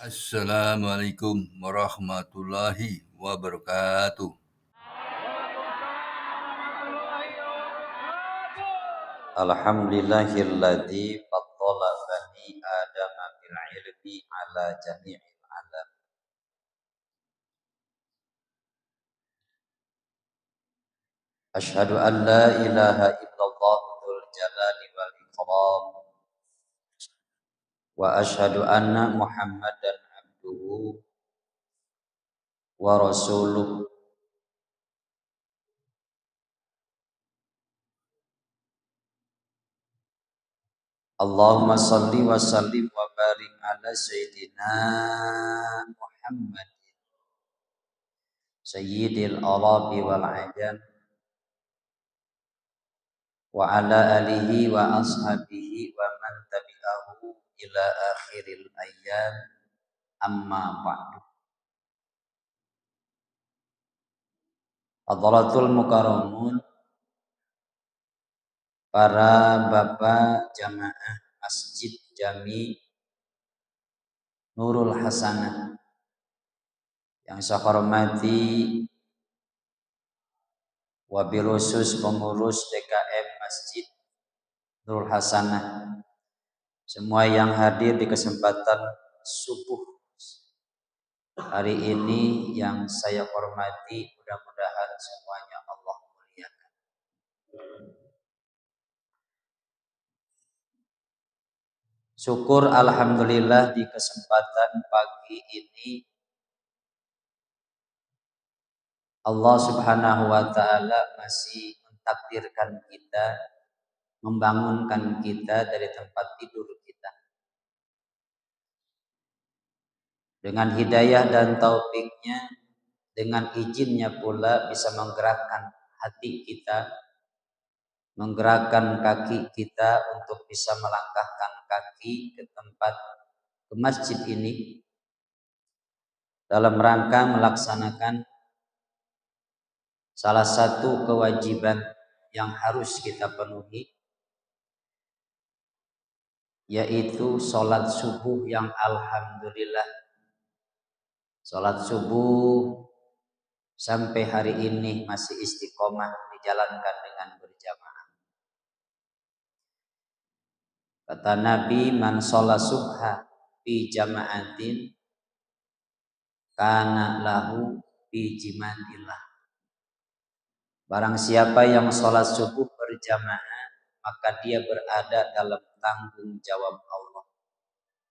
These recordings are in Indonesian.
Assalamualaikum warahmatullahi wabarakatuh. Alhamdulillahilladzi faddala bani Adam bil ilmi ala jami'il alam. Asyhadu an la ilaha illallah dzul jalali wal ikram. Wa asyhadu anna Muhammadan abduhu wa rasuluh. Allahumma salli wa sallim wa barik ala sayyidina Muhammad sayyidil arabi wal ajam wa ala alihi wa ashabihi wa man tabi'ahu ila akhiril ayyam amma ba'du. Hadratul mukarramun, para bapak jamaah Masjid Jami Nurul Hasanah yang saya hormati, wabil khusus pengurus DKM Masjid Nurul Hasanah, semua yang hadir di kesempatan subuh hari ini yang saya hormati, mudah-mudahan semuanya Allah muliakan. Syukur alhamdulillah di kesempatan pagi ini Allah Subhanahu wa taala masih mentakdirkan kita, membangunkan kita dari tempat tidur kita. Dengan hidayah dan taufiknya, dengan izinnya pula bisa menggerakkan hati kita, menggerakkan kaki kita untuk bisa melangkahkan kaki ke masjid ini dalam rangka melaksanakan salah satu kewajiban yang harus kita penuhi, yaitu sholat subuh yang alhamdulillah sholat subuh sampai hari ini masih istiqomah dijalankan dengan berjamaah. Kata Nabi, man sholat subha fi jama'atin kana lahu fi jimatillah. Barang siapa yang sholat subuh berjamaah, maka dia berada dalam tanggung jawab Allah.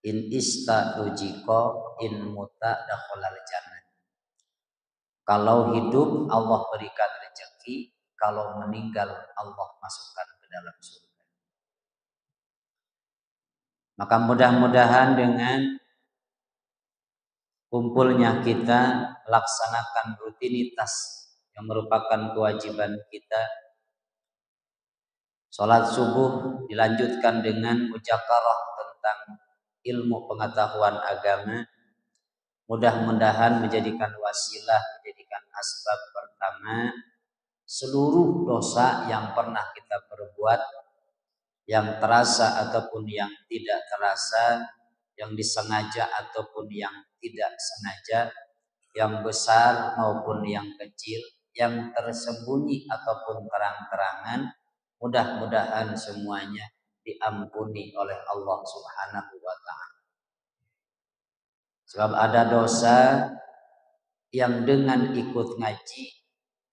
In ista'ujiko in muta dakhalal jannah. Kalau hidup Allah berikan rezeki, kalau meninggal Allah masukkan ke dalam surga. Maka mudah-mudahan dengan kumpulnya kita melaksanakan rutinitas yang merupakan kewajiban kita, sholat subuh dilanjutkan dengan mujakarah tentang ilmu pengetahuan agama, mudah-mudahan menjadikan wasilah, menjadikan asbab pertama seluruh dosa yang pernah kita perbuat, yang terasa ataupun yang tidak terasa, yang disengaja ataupun yang tidak sengaja, yang besar maupun yang kecil, yang tersembunyi ataupun terang-terangan, mudah-mudahan semuanya diampuni oleh Allah Subhanahu wa ta'ala. Sebab ada dosa yang dengan ikut ngaji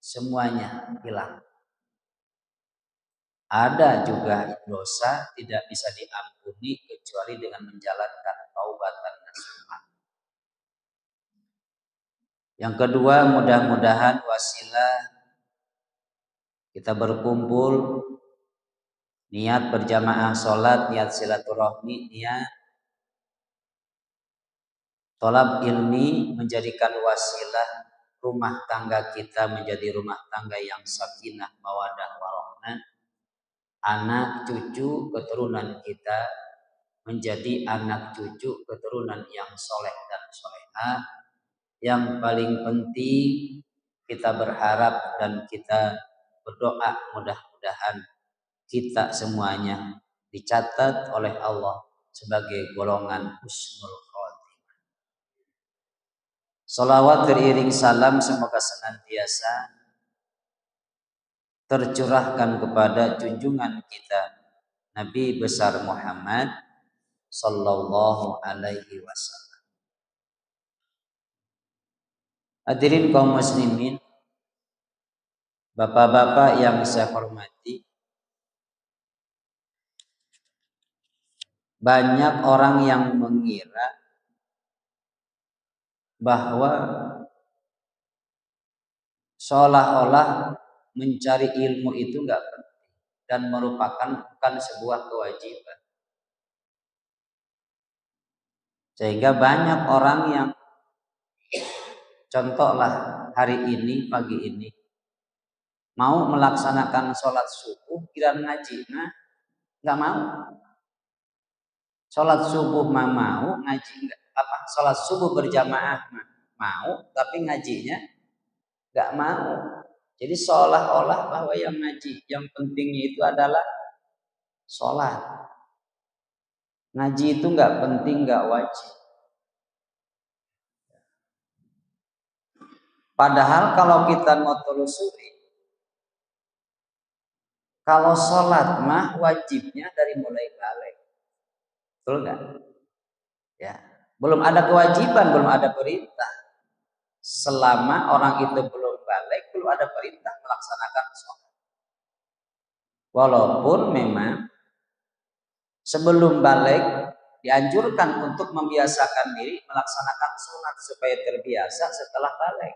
semuanya hilang. Ada juga dosa tidak bisa diampuni kecuali dengan menjalankan taubatan nasuha. Yang kedua, mudah-mudahan wasilah kita berkumpul, niat berjamaah sholat, niat silaturahmi, niat tolab ilmi, menjadikan wasilah rumah tangga kita menjadi rumah tangga yang sakinah, mawadah, warahmah. Anak cucu keturunan kita menjadi anak cucu keturunan yang soleh dan solehah. Yang paling penting kita berharap dan kita berdoa mudah-mudahan kita semuanya dicatat oleh Allah sebagai golongan husnul khotimah. Salawat beriring salam semoga senantiasa tercurahkan kepada junjungan kita Nabi besar Muhammad sallallahu alaihi wasallam. Hadirin kaum muslimin, bapak-bapak yang saya hormati, banyak orang yang mengira bahwa seolah-olah mencari ilmu itu enggak penting dan merupakan bukan sebuah kewajiban. Sehingga banyak orang yang contohlah hari ini, pagi ini mau melaksanakan sholat subuh, kira ngaji, nah nggak mau. Sholat subuh mah mau, ngaji enggak apa? Sholat subuh berjamaah mau, tapi ngajinya nggak mau. Jadi seolah-olah bahwa yang ngaji, yang pentingnya itu adalah sholat. Ngaji itu nggak penting, nggak wajib. Padahal kalau kita mau telusuri, kalau sholat mah wajibnya dari mulai balik, betul nggak? Ya, belum ada kewajiban, belum ada perintah. Selama orang itu belum balik, belum ada perintah melaksanakan sholat. Walaupun memang sebelum balik dianjurkan untuk membiasakan diri melaksanakan sholat supaya terbiasa setelah balik.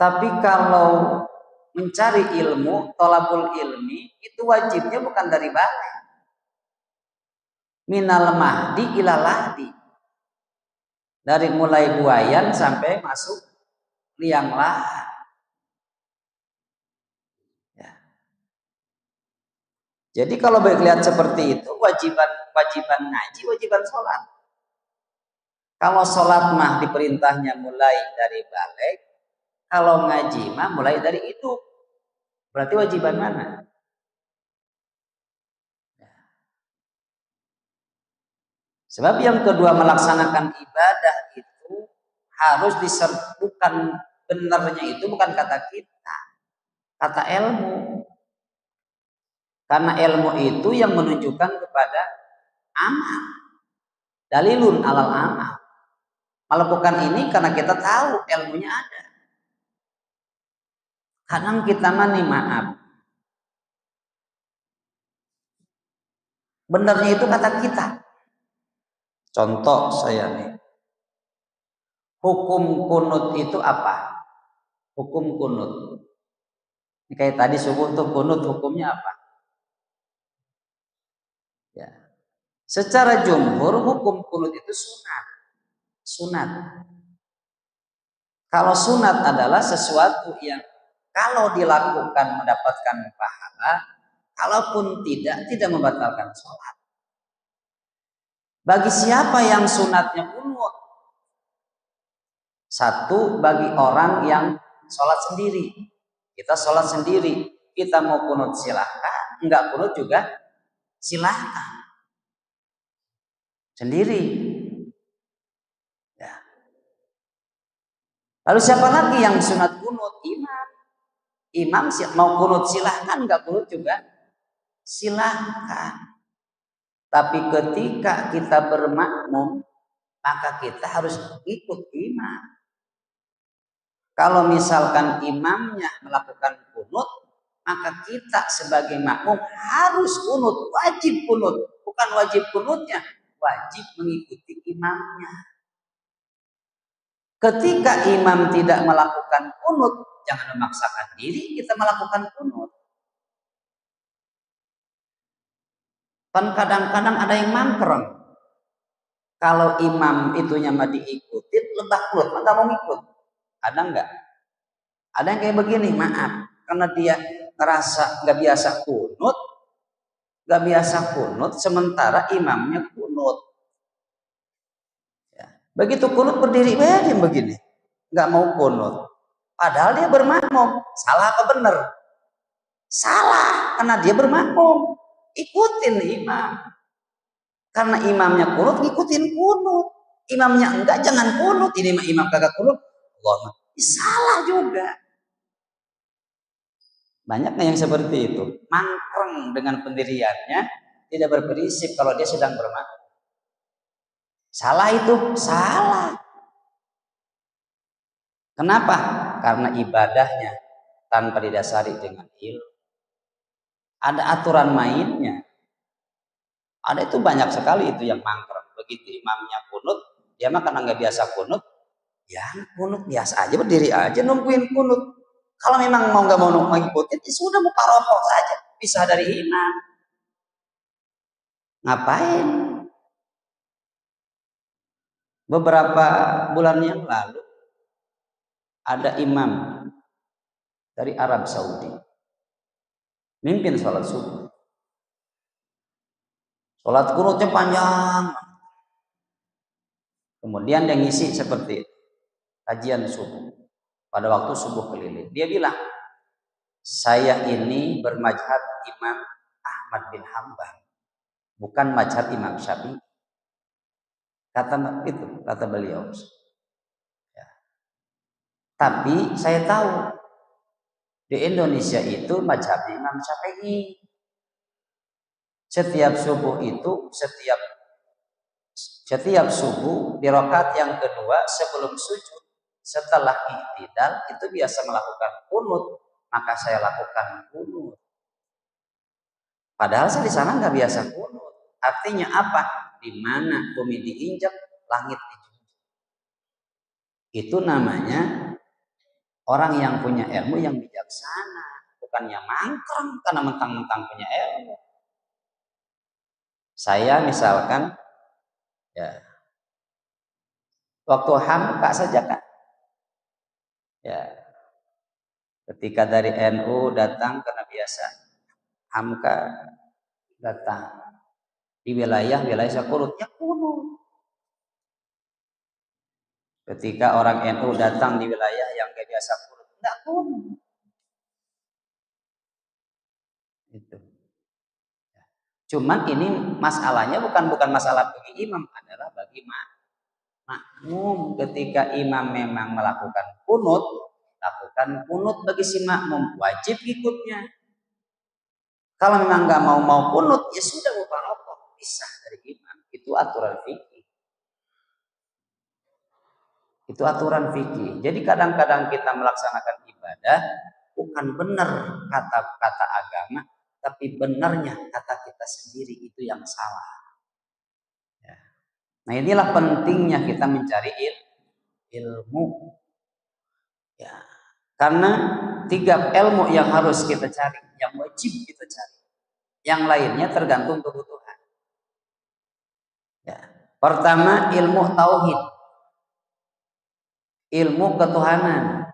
Tapi kalau mencari ilmu, thalabul ilmi, itu wajibnya bukan dari balik. Minal mahdi ila lahdi. Dari mulai buayan sampai masuk liang lahat. Ya. Jadi kalau baik lihat seperti itu, wajiban ngaji, wajiban sholat. Kalau sholat mah diperintahnya mulai dari balik, kalau ngaji mah mulai dari hidup. Berarti wajiban mana? Sebab yang kedua, melaksanakan ibadah itu harus diserbukan, benarnya itu bukan kata kita, kata ilmu. Karena ilmu itu yang menunjukkan kepada amal. Dalilun alal amal. Melakukan ini karena kita tahu ilmunya ada. Kadang kita mani maaf. Benarnya itu kata kita. Contoh saya nih. Hukum kunut itu apa? Hukum kunut. Ini kayak tadi subuh tuh kunut hukumnya apa? Ya. Secara jumhur hukum kunut itu sunat. Sunat. Kalau sunat adalah sesuatu yang kalau dilakukan mendapatkan pahala, kalaupun tidak membatalkan sholat. Bagi siapa yang sunatnya kunut? Satu, bagi orang yang sholat sendiri. Kita sholat sendiri. Kita mau kunut silahkan, enggak kunut juga silahkan. Sendiri. Ya. Lalu siapa lagi yang sunat kunut? Imam. Imam mau kunut silahkan, enggak kunut juga silahkan. Tapi ketika kita bermakmum, maka kita harus ikut imam. Kalau misalkan imamnya melakukan kunut, maka kita sebagai makmum harus kunut, wajib kunut. Bukan wajib kunutnya, wajib mengikuti imamnya. Ketika imam tidak melakukan kunut, jangan memaksakan diri kita melakukan kunut. Kan kadang-kadang ada yang mangkrong. Kalau imam itunya mah diikutin, lebah kunut, enggak mau ngikut. Ada enggak? Ada yang kayak begini, maaf, karena dia ngerasa nggak biasa kunut, sementara imamnya kunut. Ya. Begitu kunut berdiri diam begini, nggak mau kunut. Padahal dia bermakmum, salah apa benar? Salah, karena dia bermakmum, ikutin imam. Karena imamnya kunut, ngikutin kunut. Imamnya enggak, jangan kunut. Ini imam kagak kunut, Allah salah juga. Banyaknya yang seperti itu, mangkreng dengan pendiriannya, tidak berprinsip kalau dia sedang bermakmum. Salah itu, salah. Kenapa? Karena ibadahnya tanpa didasari dengan ilmu. Ada aturan mainnya. Ada itu banyak sekali itu yang mangkreng. Begitu imamnya kunut, dia mah karena nggak biasa kunut, ya kunut biasa aja, berdiri aja nungguin kunut. Kalau memang mau nggak mau ngikutin, ya sudah buka rokok saja, pisah dari imam. Ngapain? Beberapa bulan yang lalu ada imam dari Arab Saudi mimpin sholat subuh. Sholat kunutnya panjang. Kemudian dia ngisi seperti itu, kajian subuh. Pada waktu subuh keliling, dia bilang, saya ini bermadzhab Imam Ahmad bin Hambal, bukan mazhab Imam Syafi'i. Kata beliau. Ya. Tapi saya tahu di Indonesia itu mazhab Imam Syafi'i. Setiap subuh itu, setiap subuh di rakaat yang kedua sebelum sujud, setelah i'tidal itu biasa melakukan kunut, maka saya lakukan kunut. Padahal saya di sana nggak biasa kunut. Artinya apa? Di mana bumi diinjak, langit dijunjung. Itu namanya orang yang punya ilmu yang bijaksana, bukannya mangkreng karena mentang-mentang punya ilmu. Saya misalkan, ya, waktu hamka saja kan, ya, ketika dari NU datang karena biasa hamka datang di wilayah saya kunut, ya kunut. Ketika orang NU datang di wilayah yang gak biasa kunut, enggak kunut. Itu. Cuman ini masalahnya bukan masalah bagi imam, adalah bagi makmum. Ketika imam memang melakukan kunut, lakukan kunut bagi si makmum, wajib ikutnya. Kalau memang nggak mau kunut, ya sudah mufaraqah, pisah dari imam. Itu aturan fikih. Itu aturan fikih. Jadi kadang-kadang kita melaksanakan ibadah bukan benar kata-kata agama, tapi benarnya kata kita sendiri itu yang salah. Ya. Nah inilah pentingnya kita mencari ilmu. Ya. Karena 3 ilmu yang harus kita cari, yang wajib kita cari. Yang lainnya tergantung kebutuhan. Ya. Pertama ilmu tauhid, ilmu ketuhanan.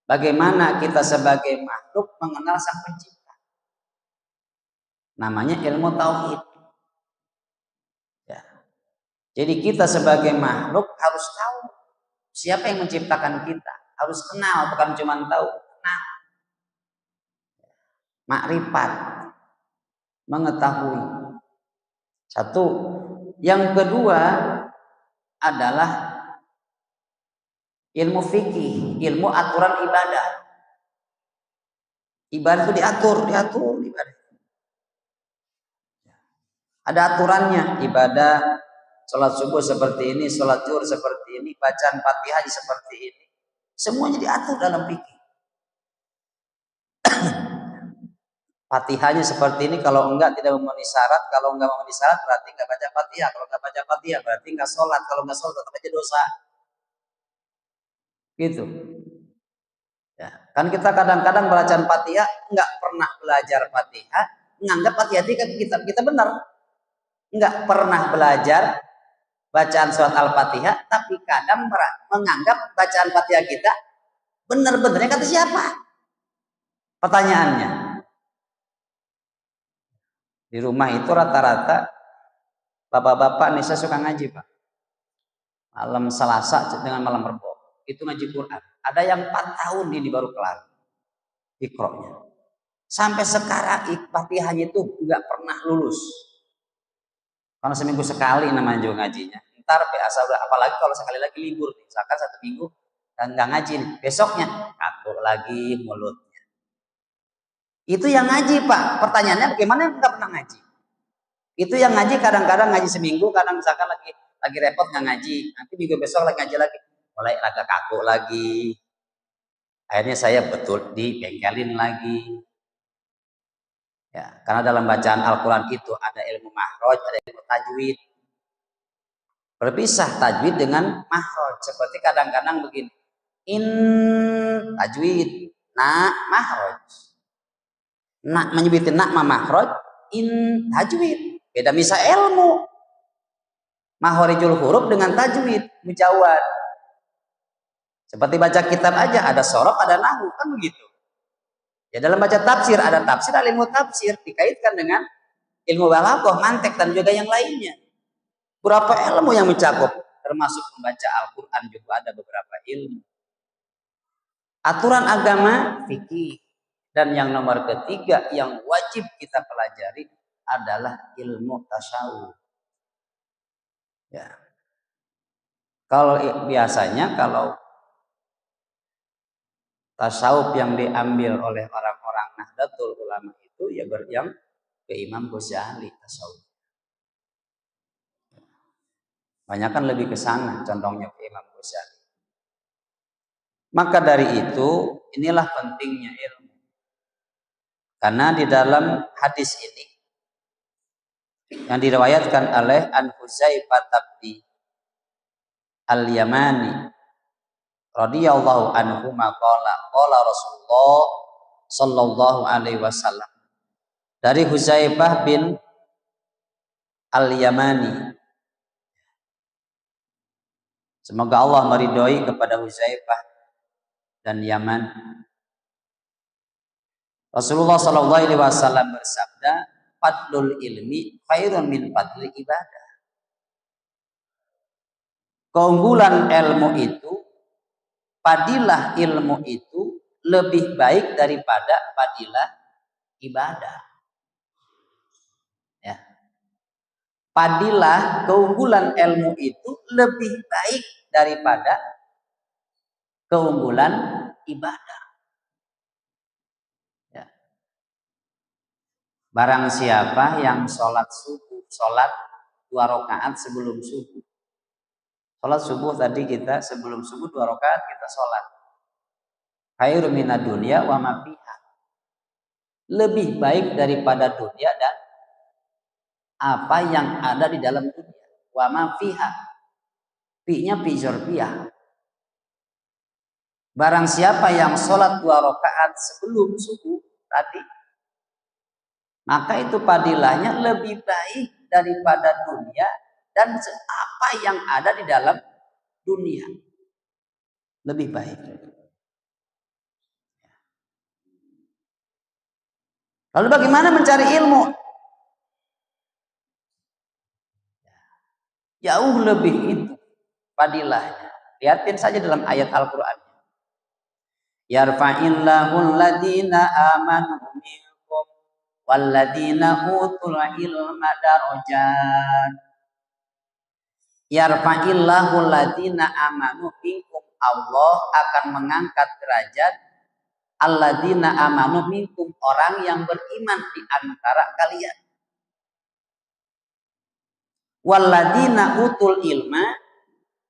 Bagaimana kita sebagai makhluk mengenal Sang Pencipta. Namanya ilmu tauhid. Ya. Jadi kita sebagai makhluk harus tahu siapa yang menciptakan kita. Harus kenal, bukan cuma tahu, kenal. Makrifat, mengetahui. Satu. Yang kedua adalah ilmu fikih, ilmu aturan ibadah. Ibadah itu diatur ibadah. Ada aturannya, ibadah sholat subuh seperti ini, sholat zuhur seperti ini, bacaan Fatihah seperti ini. Semuanya diatur dalam fikih. Fatihahnya seperti ini, kalau enggak tidak memenuhi syarat, kalau enggak memenuhi syarat berarti enggak baca Fatihah, kalau enggak baca Fatihah berarti enggak sholat, kalau enggak sholat tetap aja dosa. Gitu. Ya, kan kita kadang-kadang bacaan Fatihah enggak pernah belajar Fatihah, menganggap Fatihah itu kita benar. Enggak pernah belajar bacaan surat Al-Fatihah, tapi kadang menganggap bacaan Fatihah kita benar-benarnya kata siapa? Pertanyaannya. Di rumah itu rata-rata bapak-bapak nih, saya suka ngaji Pak. Malam Selasa dengan malam Rebo itu ngaji Quran. Ada yang 4 tahun ini baru kelar Iqra-nya. Sampai sekarang Fatihahnya itu enggak pernah lulus. Karena seminggu sekali namanya juga ngajinya. ntar biasa udah, apalagi kalau sekali lagi libur, misalkan 1 minggu dan nggak ngaji, besoknya kaku lagi mulutnya. Itu yang ngaji Pak. Pertanyaannya bagaimana nggak pernah ngaji? Itu yang ngaji kadang-kadang ngaji seminggu, kadang misalkan lagi repot nggak ngaji, nanti minggu besok lagi ngaji lagi, mulai agak kaku lagi. Akhirnya saya betul dibengkelin lagi. Ya, karena dalam bacaan Al-Quran itu ada ilmu makhraj, ada ilmu tajwid. Berpisah tajwid dengan makhraj. Seperti kadang-kadang begini. In tajwid, na makhraj. Na menyebutin na makhraj, in tajwid. Beda misal ilmu. Makharijul huruf dengan tajwid, mujawad. Seperti baca kitab aja, ada sorof, ada nahwu, kan begitu. Ya dalam baca tafsir, ada tafsir, ada ilmu tafsir, dikaitkan dengan ilmu balaghah, mantek, dan juga yang lainnya. Berapa ilmu yang mencakup, termasuk membaca Al-Quran juga ada beberapa ilmu. Aturan agama, fikih. Dan yang nomor ketiga, yang wajib kita pelajari adalah ilmu tasawuf. Ya. Kalau biasanya kalau tasawuf yang diambil oleh orang-orang Nahdlatul Ulama itu ya yang ke Imam Ghazali tasawuf. Banyak kan lebih ke sana condongnya ke Imam Ghazali. Maka dari itu inilah pentingnya ilmu. Karena di dalam hadis ini yang diriwayatkan oleh An Huzaifah bin Al-Yamani radhiyallahu anhu maqala qala Rasulullah sallallahu alaihi wasallam, dari Huzaifah bin Al-Yamani, semoga Allah meridhoi kepada Huzaifah dan Yaman. Rasulullah sallallahu alaihi wasallam bersabda, fadlul ilmi khairun min fadli ibadah. Keunggulan ilmu itu, fadilah ilmu itu lebih baik daripada fadilah ibadah. Ya. Fadilah, keunggulan ilmu itu lebih baik daripada keunggulan ibadah. Ya. Barang siapa yang sholat subuh, sholat 2 rakaat sebelum subuh. Sholat subuh tadi kita sebelum subuh 2 rakaat kita sholat. Khairu minad dunya wa ma fiha. Lebih baik daripada dunia dan apa yang ada di dalam dunia. Wa ma fiha. Fi-nya fi dzarfiyah. Barang siapa yang sholat 2 rakaat sebelum subuh tadi, maka itu padilahnya lebih baik daripada dunia dan apa yang ada di dalam dunia. Lebih baik. Lalu bagaimana mencari ilmu? Jauh lebih itu padilahnya. Lihatin saja dalam ayat Al-Quran. Yarfa'illahul ladina amanu minkum walladina utul ilma darajat. Yarfa'illahul ladina amanu minkum. Allah akan mengangkat derajat alladina amanu minkum, orang yang beriman di antara kalian. Walladina utul ilma,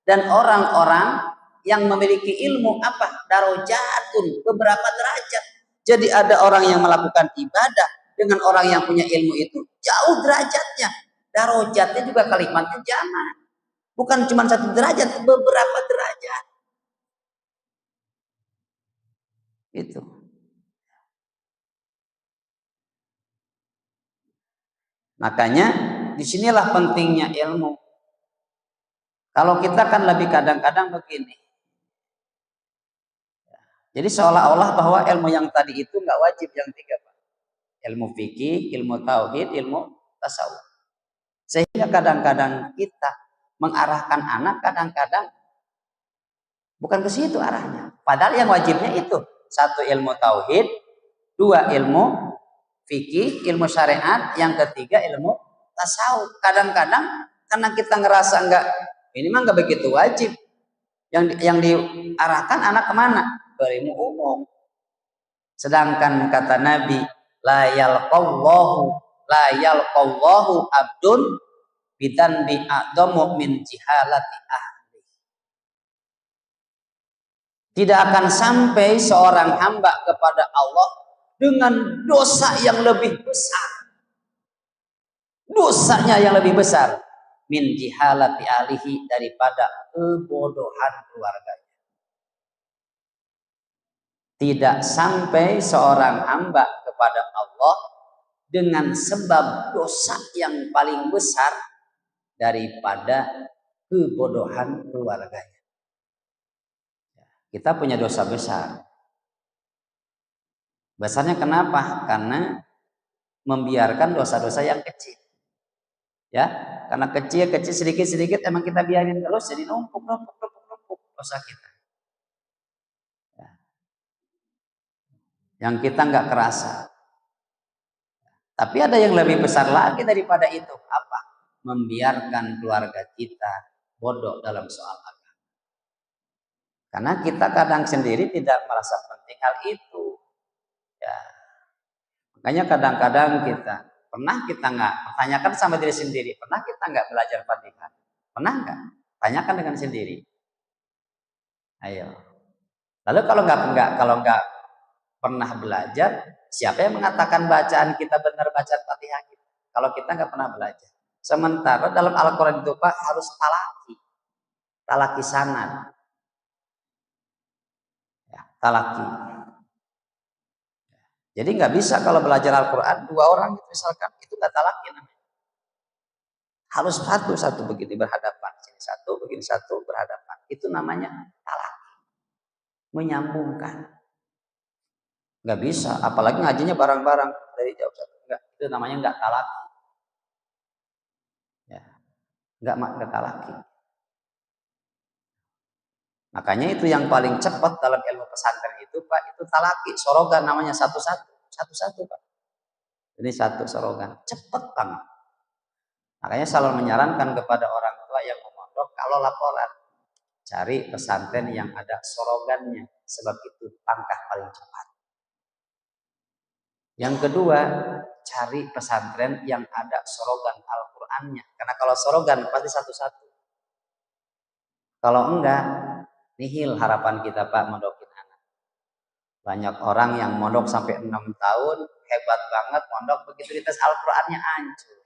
dan orang-orang yang memiliki ilmu apa? Darajatun, beberapa derajat. Jadi ada orang yang melakukan ibadah dengan orang yang punya ilmu itu jauh derajatnya. Darajatnya juga kalimatnya jamak. Bukan cuma 1 derajat, beberapa derajat. Itu. Makanya disinilah pentingnya ilmu. Kalau kita kan lebih kadang-kadang begini. Jadi seolah-olah bahwa ilmu yang tadi itu nggak wajib, yang 3 Pak. Ilmu fikih, ilmu tauhid, ilmu tasawuf. Sehingga kadang-kadang kita mengarahkan anak kadang-kadang bukan ke situ arahnya. Padahal yang wajibnya itu 1 ilmu tauhid, 2 ilmu fikih, ilmu syariat, yang ketiga ilmu tasawuf. Kadang-kadang karena kita ngerasa Ini mah nggak begitu wajib. Yang diarahkan anak kemana? Ke ilmu umum. Sedangkan kata Nabi, la yalqallahu abdun bidan bi'adamu min jihalati ahli. Tidak akan sampai seorang hamba kepada Allah dengan dosa yang lebih besar. Dosanya yang lebih besar min jihalati ahlihi, daripada kebodohan keluarganya. Tidak sampai seorang hamba kepada Allah dengan sebab dosa yang paling besar daripada kebodohan keluarganya. Kita punya dosa besar. Besarnya kenapa? Karena membiarkan dosa-dosa yang kecil. Ya, karena kecil sedikit emang kita biarin terus, jadi numpuk dosa kita. Ya. Yang kita nggak kerasa. Tapi ada yang lebih besar lagi daripada itu. Apa? Membiarkan keluarga kita bodoh dalam soal agama. Karena kita kadang sendiri tidak merasa penting hal itu. Ya. Makanya kadang-kadang pernah kita nggak pertanyakan sama diri sendiri, pernah kita nggak belajar Fatihah? Pernah nggak? Tanyakan dengan sendiri. Ayo. Lalu kalau nggak pernah belajar, siapa yang mengatakan bacaan kita benar, bacaan Fatihah kita? Kalau kita nggak pernah belajar. Sementara dalam Al-Quran itu Pak harus talaki sanad. Ya, talaki. Jadi nggak bisa kalau belajar Al-Quran 2 orang misalkan, itu nggak talaki namanya. Harus satu begini berhadapan, sini satu begini satu berhadapan. Itu namanya talaki, menyambungkan. Nggak bisa, apalagi ngajinya bareng-bareng dari jauh satu. Enggak, itu namanya nggak talaki. Ya, nggak talaki. Makanya itu yang paling cepat dalam ilmu pesantren itu Pak, itu talaki, sorogan namanya satu-satu Pak. Ini satu sorogan, cepat banget. Makanya selalu menyarankan kepada orang tua yang mau mondok, kalau laporan cari pesantren yang ada sorogannya, sebab itu langkah paling cepat. Yang kedua, cari pesantren yang ada sorogan Al-Qur'annya, karena kalau sorogan pasti satu-satu. Kalau enggak, nihil harapan kita Pak mondokin anak. Banyak orang yang mondok sampai 6 tahun, hebat banget mondok, begitu dites Al-Qur'annya hancur.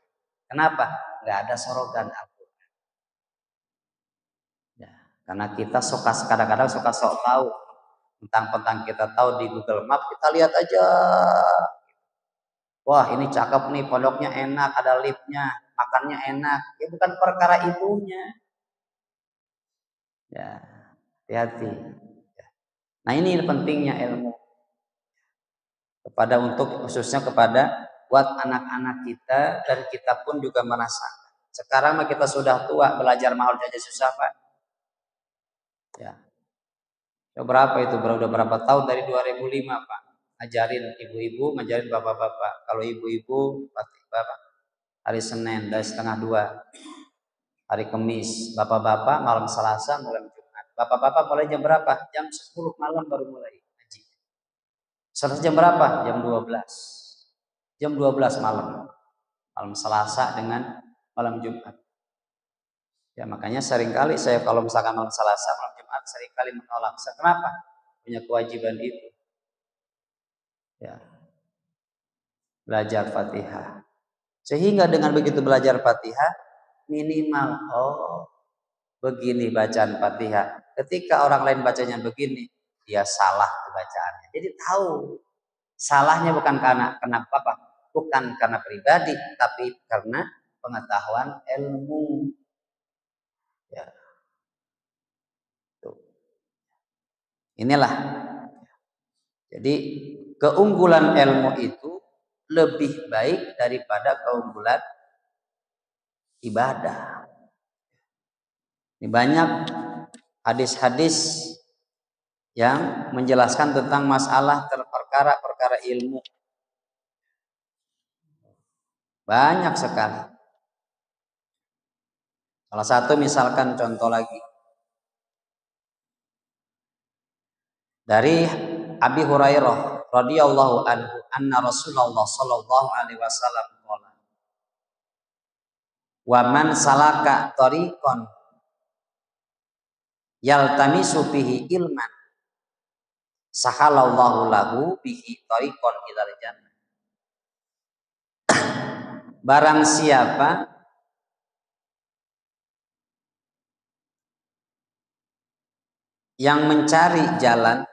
Kenapa? Enggak ada sorogan Al-Qur'an. Ya, karena kita kadang-kadang suka sok tahu. Tentang kita tahu di Google Map, kita lihat aja. Wah, ini cakep nih, pondoknya enak, ada liftnya, makannya enak. Ya bukan perkara itunya. Ya, hati-hati. Nah, ini pentingnya ilmu. Khususnya kepada buat anak-anak kita, dan kita pun juga merasakan. Sekarang kita sudah tua, belajar mahal saja susah Pak. Ya. Berapa itu? Udah berapa tahun dari 2005 Pak? Ajarin ibu-ibu, ngajarin bapak-bapak. Kalau ibu-ibu, bapak hari Senin dari 1:30, hari Kamis, bapak-bapak malam Selasa, malam Jumat. Bapak-bapak mulai jam berapa? Jam 10 malam baru mulai ngaji. Selesai jam berapa? Jam 12. Jam 12 malam. Malam Selasa dengan malam Jumat. Ya makanya seringkali saya kalau misalkan malam Selasa, malam Jumat seringkali menolak. Kenapa? Punya kewajiban itu. Ya. Belajar Fatihah. Sehingga dengan begitu belajar Fatihah, minimal begini bacaan Fatihah. Ketika orang lain bacanya begini, dia salah bacaannya. Jadi tahu salahnya bukan karena apa? Bukan karena pribadi, tapi karena pengetahuan ilmu. Ya. Tuh. Inilah. Jadi keunggulan ilmu itu lebih baik daripada keunggulan ibadah. Ini banyak hadis-hadis yang menjelaskan tentang masalah perkara ilmu. Banyak sekali. Salah satu misalkan contoh lagi dari Abi Hurairah radhiyallahu anhu anna Rasulullah sallallahu alaihi wasallam qala wa man salaka tariqan yaltamisu bihi ilman sahalallahu lahu bihi tariqan ilal jannah. Barang siapa yang mencari jalan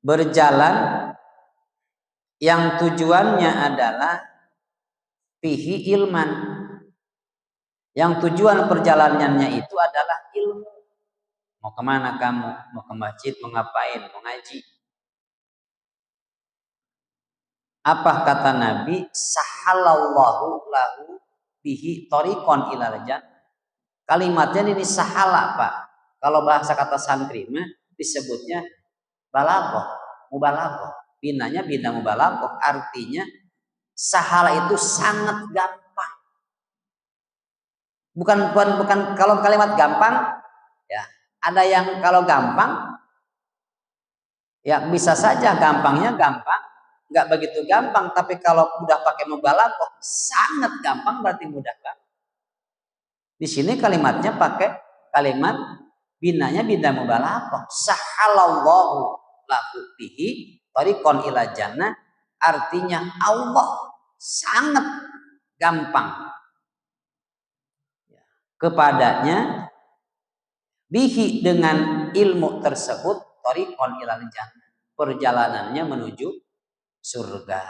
berjalan yang tujuannya adalah fihi ilman, yang tujuan perjalanannya itu adalah ilmu. Mau kemana kamu? Mau ke masjid, mau ngapain? Mau ngaji. Apa kata Nabi? Sahalallahu lahu bihi tariqan ilal jannah. Kalimatnya ini sahala, Pak. Kalau bahasa kata santri mah disebutnya balaghah, mubalaghah. Binanya bina mubalaghah, artinya sahala itu sangat gampang. Bukan kalau kalimat gampang ya, ada yang kalau gampang ya bisa saja gampangnya gampang, nggak begitu gampang, tapi kalau udah pakai mubalaghah sangat gampang berarti mudah kan? Di sini kalimatnya pakai kalimat binanya bina mubalaghah. Sahalallahu lahu bihi tariqan ila jannah, artinya Allah sangat gampang kepadanya bihi dengan ilmu tersebut tariqan ila jannah, perjalanannya menuju surga.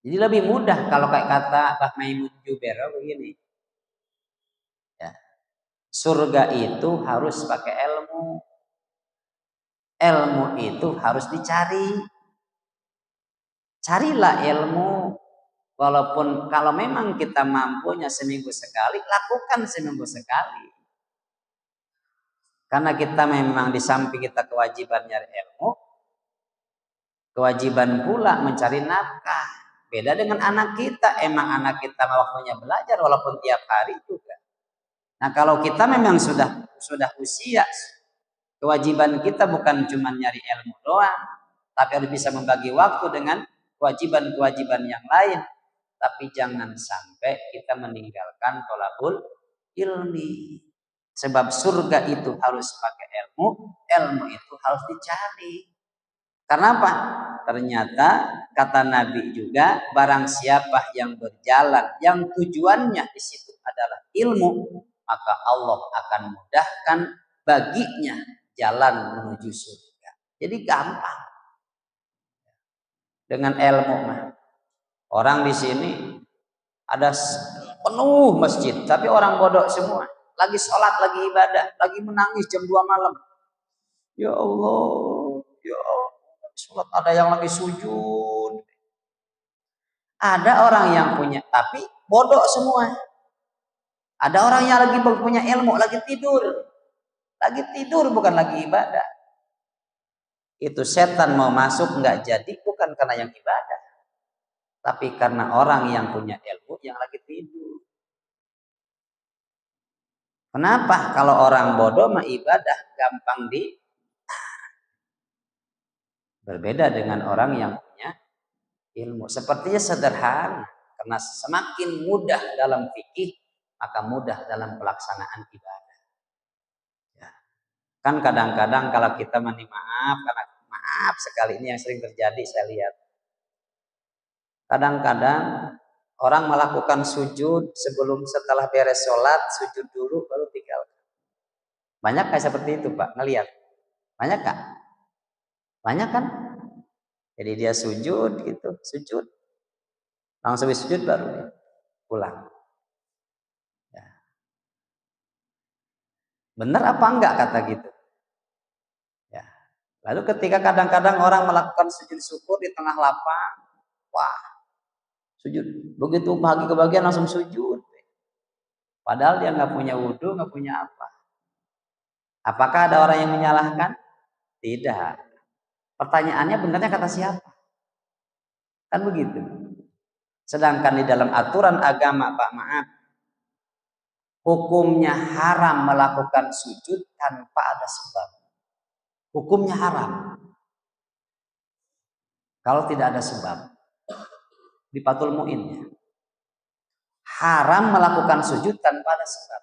Jadi lebih mudah kalau kayak kata Mbah Maimun Juber begini. Ya. Surga itu harus pakai ilmu. Ilmu itu harus dicari. Carilah ilmu. Walaupun kalau memang kita mampunya seminggu sekali, lakukan seminggu sekali. Karena kita memang di samping kita kewajiban nyari ilmu, kewajiban pula mencari nafkah. Beda dengan anak kita, emang anak kita waktunya belajar walaupun tiap hari juga. Nah kalau kita memang sudah usia, kewajiban kita bukan cuma nyari ilmu doang, tapi harus bisa membagi waktu dengan kewajiban-kewajiban yang lain. Tapi jangan sampai kita meninggalkan thalabul ilmi. Sebab surga itu harus pakai ilmu, ilmu itu harus dicari. Karena apa? Ternyata kata Nabi juga, barang siapa yang berjalan yang tujuannya di situ adalah ilmu, maka Allah akan mudahkan baginya jalan menuju surga. Jadi gampang. Dengan ilmu mah. Orang di sini ada penuh masjid, tapi orang bodoh semua. Lagi sholat, lagi ibadah, lagi menangis jam 2 malam. Ya Allah, ya Allah. Sholat ada yang lagi sujud. Ada orang yang punya, tapi bodoh semua. Ada orang yang lagi punya ilmu, lagi tidur. Lagi tidur, bukan lagi ibadah. Itu setan mau masuk nggak jadi, bukan karena yang ibadah. Tapi karena orang yang punya ilmu yang lagi tidur. Kenapa? Kalau orang bodoh mah ibadah gampang berbeda dengan orang yang punya ilmu. Sepertinya sederhana, karena semakin mudah dalam fikih, maka mudah dalam pelaksanaan ibadah. Ya. Kan kadang-kadang kalau kita karena maaf sekali ini yang sering terjadi saya lihat. Kadang-kadang orang melakukan sujud setelah beres sholat, sujud dulu baru tinggalkan. Banyak kayak seperti itu Pak, ngelihat. Banyak Kak? Banyak kan? Jadi dia sujud gitu, sujud. Langsung sujud baru dia pulang. Ya. Benar apa enggak kata gitu? Ya. Lalu ketika kadang-kadang orang melakukan sujud syukur di tengah lapang, wah, sujud. Begitu pagi kebagian langsung sujud. Padahal dia nggak punya wudhu, nggak punya apa. Apakah ada orang yang menyalahkan? Tidak. Pertanyaannya benarnya kata siapa? Kan begitu. Sedangkan di dalam aturan agama, Pak, maaf, hukumnya haram melakukan sujud tanpa ada sebab. Hukumnya haram. Kalau tidak ada sebab. Di Fathul Mu'in ya. Haram melakukan sujud tanpa ada sebab.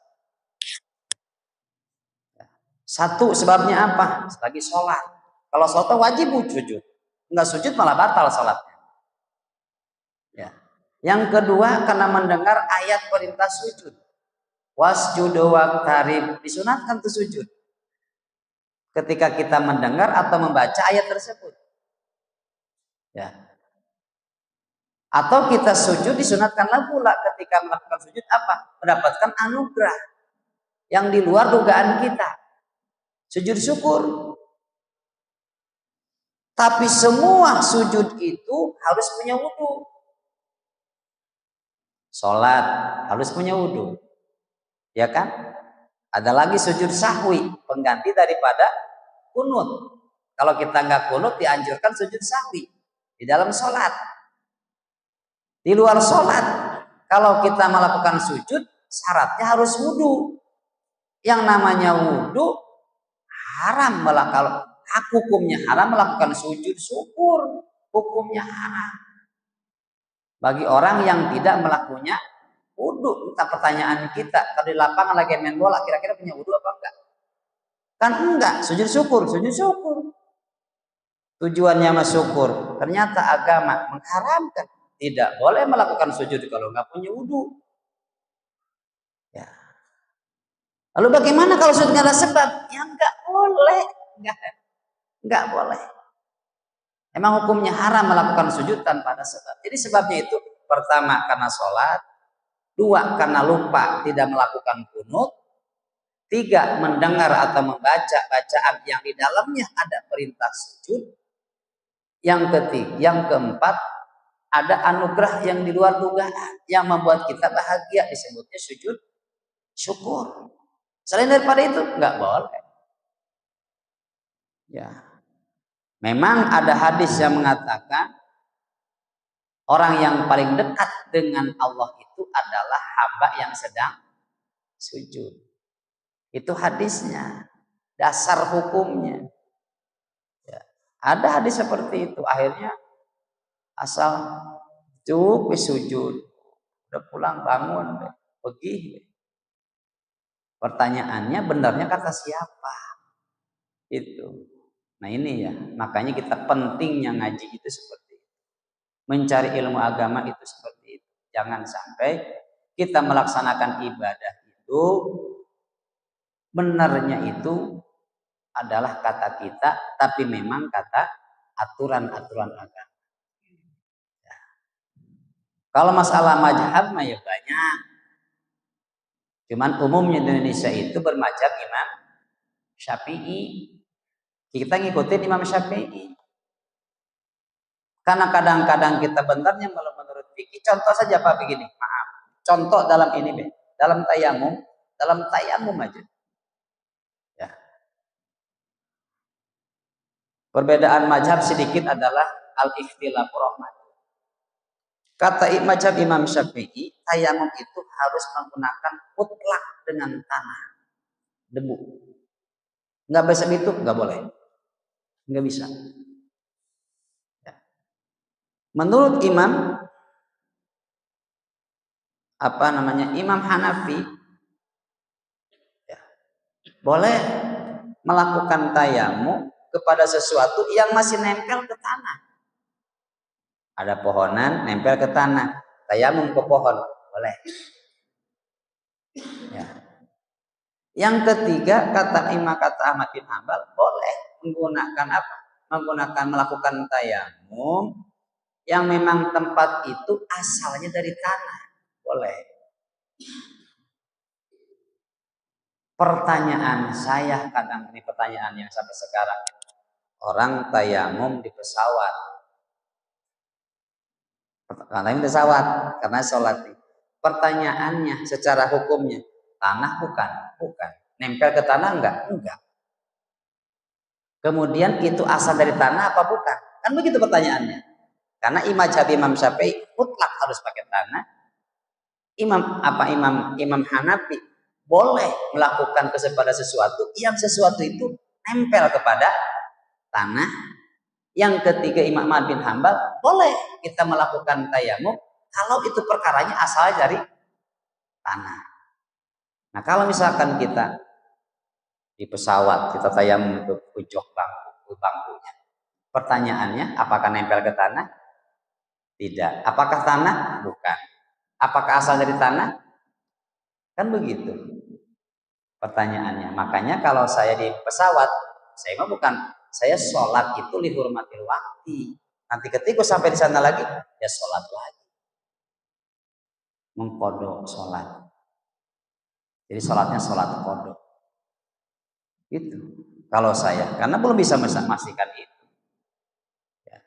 Satu sebabnya apa? Lagi sholat. Kalau sholat wajib sujud. Enggak sujud malah batal sholatnya. Ya. Yang kedua karena mendengar ayat perintah sujud. Wasjudu waqtarib, disunatkan tuh sujud. Ketika kita mendengar atau membaca ayat tersebut. Ya. Atau kita sujud disunatkanlah pula ketika melakukan sujud apa? Mendapatkan anugerah yang di luar dugaan kita. Sujud syukur. Tapi semua sujud itu harus punya wudu. Sholat harus punya wudu. Ya kan? Ada lagi sujud sahwi, pengganti daripada kunut. Kalau kita nggak kunut dianjurkan sujud sahwi di dalam sholat. Di luar sholat, kalau kita melakukan sujud, syaratnya harus wudu. Yang namanya wudu haram melakukan, hukumnya haram melakukan sujud syukur, hukumnya haram. Bagi orang yang tidak melakukannya wudu. Entah pertanyaan kita, kalau di lapangan lagi main bola, kira-kira punya wudu apa enggak? Kan enggak, sujud syukur, sujud syukur. Tujuannya mah syukur. Ternyata agama mengharamkan. Tidak boleh melakukan sujud kalau enggak punya wudu. Ya. Lalu bagaimana kalau sujud enggak ada sebab? Ya enggak boleh. Enggak boleh. Emang hukumnya haram melakukan sujud tanpa ada sebab. Jadi sebabnya itu pertama karena sholat, dua karena lupa tidak melakukan kunut, tiga mendengar atau membaca bacaan yang di dalamnya ada perintah sujud, yang ketiga, yang keempat ada anugerah yang di luar dugaan yang membuat kita bahagia, disebutnya sujud syukur. Selain daripada itu nggak boleh. Ya, memang ada hadis yang mengatakan orang yang paling dekat dengan Allah itu adalah hamba yang sedang sujud. Itu hadisnya, dasar hukumnya. Ya. Ada hadis seperti itu. Akhirnya asal cukup sujud, udah pulang bangun, pergi. Pertanyaannya benarnya kata siapa? Itu. Nah ini ya, makanya kita pentingnya ngaji itu seperti itu. Mencari ilmu agama itu seperti itu. Jangan sampai kita melaksanakan ibadah itu benarnya itu adalah kata kita, tapi memang kata aturan-aturan agama. Ya. Kalau masalah mazhab mah ya banyak. Cuman umumnya di Indonesia itu bermazhab Imam Syafi'i. Kita ngikutin Imam Syafi'i. Karena kadang-kadang kita benarnya menurut fikih. Contoh saja Pak begini, maaf. Contoh dalam ini, dalam tayamum aja. Ya. Perbedaan mazhab sedikit adalah al-ikhtilafu rahmat. Kata mazhab Imam Syafi'i, tayamum itu harus menggunakan mutlak dengan tanah, debu. Nggak bisa itu, nggak boleh. Nggak bisa. Ya. Menurut Imam Imam Hanafi, ya, boleh melakukan tayamum kepada sesuatu yang masih nempel ke tanah. Ada pohonan nempel ke tanah, tayamum ke pohon, boleh. Ya. Yang ketiga kata Ahmad bin Hanbal, boleh menggunakan apa? Melakukan tayamum yang memang tempat itu asalnya dari tanah, boleh. Pertanyaan saya kadang ini pertanyaan yang sampai sekarang, orang tayamum di pesawat, karena sholat. Pertanyaannya secara hukumnya tanah bukan, nempel ke tanah enggak. Kemudian itu asal dari tanah apa bukan? Kan begitu pertanyaannya. Karena Imam Syafi'i mutlak harus pakai tanah. Imam Hanafi boleh melakukan kepada sesuatu yang sesuatu itu nempel kepada tanah. Yang ketiga Imam Ahmad bin Hambal boleh kita melakukan tayamum kalau itu perkaranya asalnya dari tanah. Nah kalau misalkan kita di pesawat kita tayamum untuk ujung bangkunya, pertanyaannya apakah nempel ke tanah? Tidak. Apakah tanah? Bukan. Apakah asal dari tanah? Kan begitu pertanyaannya. Makanya kalau saya di pesawat, saya sholat itu lihurmatil wakti. Nanti ketika sampai di sana lagi, ya sholat lagi. Mengkodok sholat. Jadi sholatnya sholat kodok. Itu. Kalau saya, karena belum bisa memastikan itu. Ya.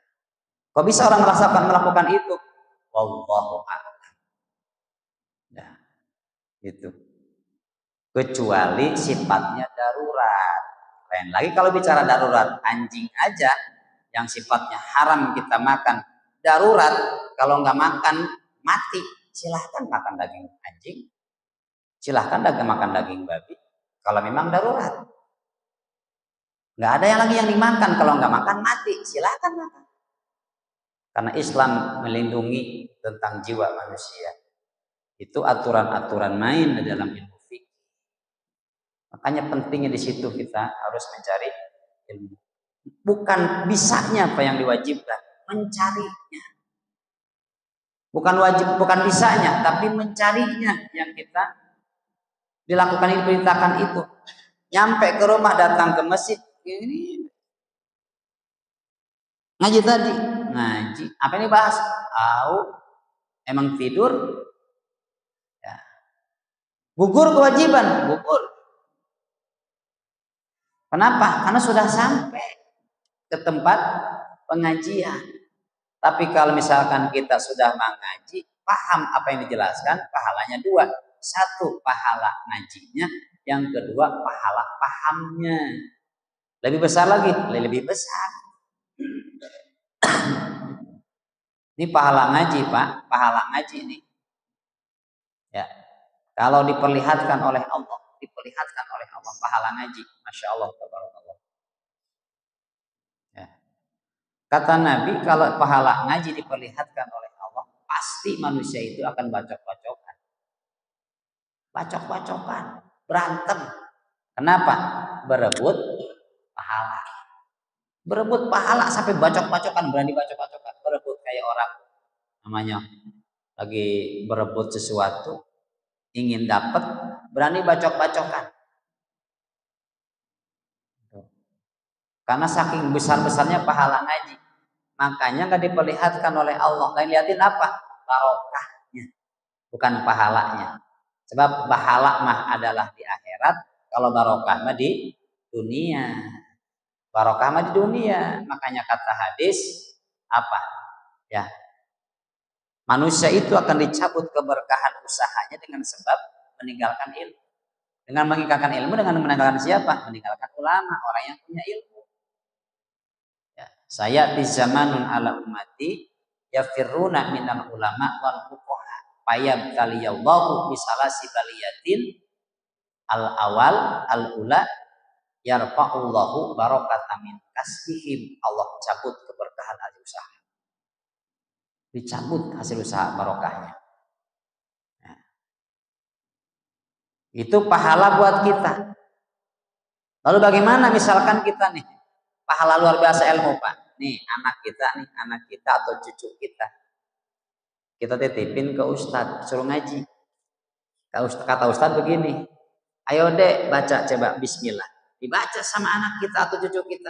Kok bisa orang melakukan itu? Wallahu a'lam. Nah, itu. Kecuali sifatnya darurat. Lain lagi kalau bicara darurat, anjing aja yang sifatnya haram kita makan. Darurat, kalau nggak makan mati, silahkan makan daging anjing, silahkan makan daging babi. Kalau memang darurat, nggak ada yang lagi yang dimakan. Kalau nggak makan mati, silahkan makan. Karena Islam melindungi tentang jiwa manusia. Itu aturan-aturan main di dalam ilmu fikih. Makanya pentingnya di situ kita harus mencari ilmu. Bukan bisanya apa yang diwajibkan, mencarinya. Bukan wajib, bukan bisanya, tapi mencarinya yang kita dilakukan ini, perintahkan itu. Nyampe ke rumah, datang ke masjid, ini ngaji tadi, ngaji. Apa ini bahas? Emang tidur? Ya. Gugur kewajiban, gugur. Kenapa? Karena sudah sampai ke tempat pengajian. Tapi kalau misalkan kita sudah mengaji, paham apa yang dijelaskan, pahalanya 2. 1, pahala ngajinya. Yang kedua, pahala pahamnya. Lebih besar lagi, lebih besar. Ini pahala ngaji, Pak. Pahala ngaji ini. Ya. Kalau diperlihatkan oleh Allah, pahala ngaji. Masya Allah, tabarakallah. Ya. Kata Nabi, kalau pahala ngaji diperlihatkan oleh Allah, pasti manusia itu akan bacok-bacokan. Bacok-bacokan, berantem. Kenapa? Berebut pahala. Berebut pahala sampai bacok-bacokan, berani bacok-bacokan. Berebut kayak orang namanya lagi berebut sesuatu, ingin dapat, berani bacok-bacokan. Karena saking besar-besarnya pahala ngaji. Makanya nggak diperlihatkan oleh Allah. Yang lihatin apa? Barokahnya, bukan pahalanya. Sebab pahala mah adalah di akhirat, kalau barokah mah di dunia. Barokah mah di dunia. Makanya kata hadis apa? Ya. Manusia itu akan dicabut keberkahan usahanya dengan sebab meninggalkan ilmu. Dengan meninggalkan ilmu, dengan meninggalkan siapa? Meninggalkan ulama, orang yang punya ilmu. Ya. Saya di zamanun ala ummati yafirruna minal ulama wal fuqaha. Payab kaliyallahu bisalasi baliyatin al-awal al-ula yarfa'ullahu barakatan min kasbihim. Allah cabut keberkahan hasil usaha. Dicabut hasil usaha barokahnya. Nah, itu pahala buat kita. Lalu bagaimana misalkan kita nih pahala luar biasa ilmu, Pak. Nih anak kita atau cucu kita. Kita titipin ke ustadz, suruh ngaji. Kata ustadz begini, ayo dek baca coba bismillah. Dibaca sama anak kita atau cucu kita.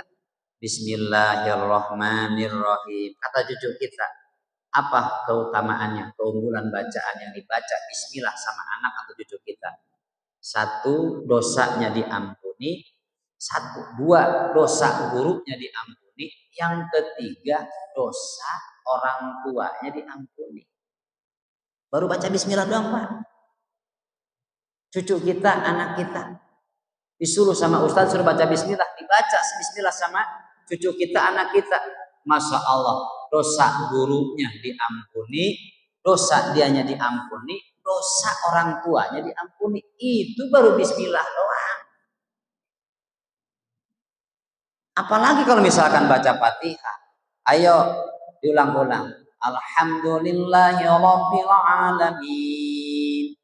Bismillahirrahmanirrahim. Kata cucu kita, apa keutamaannya, keunggulan bacaan yang dibaca bismillah sama anak atau cucu kita? 1, dosanya diampuni. 2, dosa gurunya diampuni. Yang ketiga, dosa orang tuanya diampuni. Baru baca bismillah doang, Pak. Cucu kita, anak kita disuruh sama ustaz suruh baca bismillah, dibaca bismillah sama cucu kita, anak kita. Masya Allah, dosa gurunya diampuni, dosa dianya diampuni, dosa orang tuanya diampuni. Itu baru bismillah doang. Apalagi kalau misalkan baca Fatihah. Ayo diulang-ulang. Alhamdulillahirabbil alamin.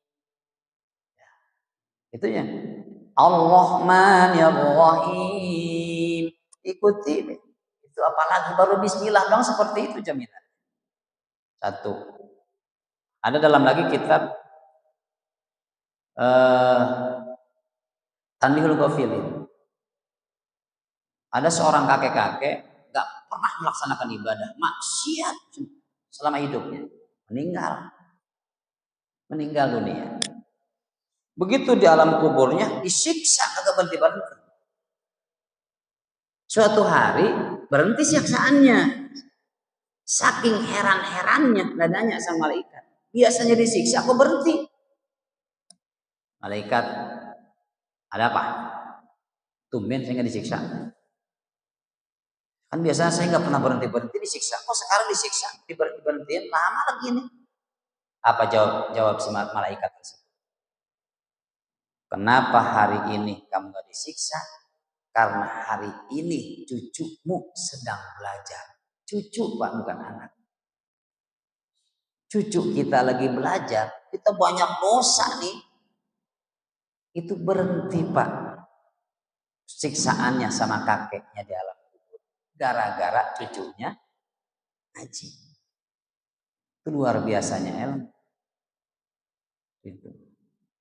Itu ya. Ar-Rahmanir-Rahim. Ikuti. Itu apalagi baru bismillah dong seperti itu jaminan. Satu. Ada dalam lagi kitab Tanbihul Ghafilin. Ada seorang kakek-kakek gak pernah melaksanakan ibadah, maksiat selama hidupnya. Meninggal dunia. Begitu di alam kuburnya disiksa kagak berhenti-berhenti. Suatu hari berhenti siksaannya. Saking heran-herannya nadanya sama malaikat. Biasanya disiksa kok berhenti. Malaikat, ada apa? Tumben saya nggak disiksa. Kan biasanya saya nggak pernah berhenti disiksa. Kok sekarang disiksa? Diberhentiin lama lagi nih. Apa jawab si malaikat tersebut? Kenapa hari ini kamu nggak disiksa? Karena hari ini cucumu sedang belajar. Cucu Pak, bukan anak. Cucu kita lagi belajar, kita banyak dosa nih. Itu berhenti Pak. Siksaannya sama kakeknya di alam kubur. Gara-gara cucunya ngaji. Itu luar biasanya ilmu. Gitu.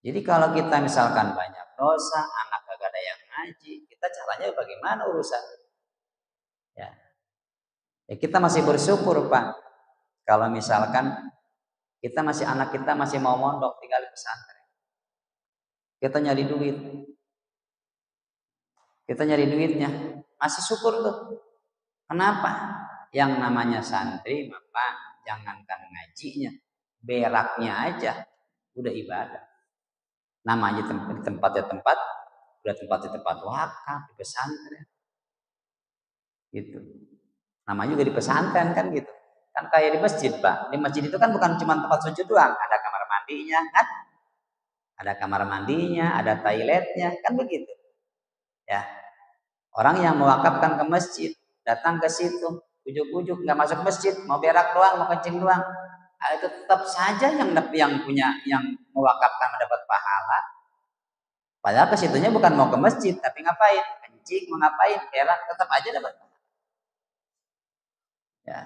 Jadi kalau kita misalkan banyak dosa, anak kagak ada yang ngaji, kita caranya bagaimana urusan? Ya kita masih bersyukur Pak. Kalau misalkan anak kita masih mau mondok tinggal di pesantren. Kita nyari duit. Kita nyari duitnya. Masih syukur tuh. Kenapa? Yang namanya santri, Bapak, jangankan ngajinya, beraknya aja udah ibadah. Namanya tempatnya tempat, udah tempatnya tempat wakaf di pesantren. Gitu. Namanya juga di pesantren kan gitu. Kan kayak di masjid, Pak. Di masjid itu kan bukan cuma tempat sujud doang, ada kamar mandinya kan? Ada kamar mandinya, ada toiletnya, kan begitu. Ya. Orang yang mewakafkan ke masjid, datang ke situ, ujuk-ujuk nggak masuk masjid, mau berak doang, mau kencing doang, itu tetap saja yang mewakafkan mendapat pahala. Padahal ke situnya bukan mau ke masjid, tapi ngapain? Kencing, mau ngapain? Berak, tetap aja dapat pahala. Ya.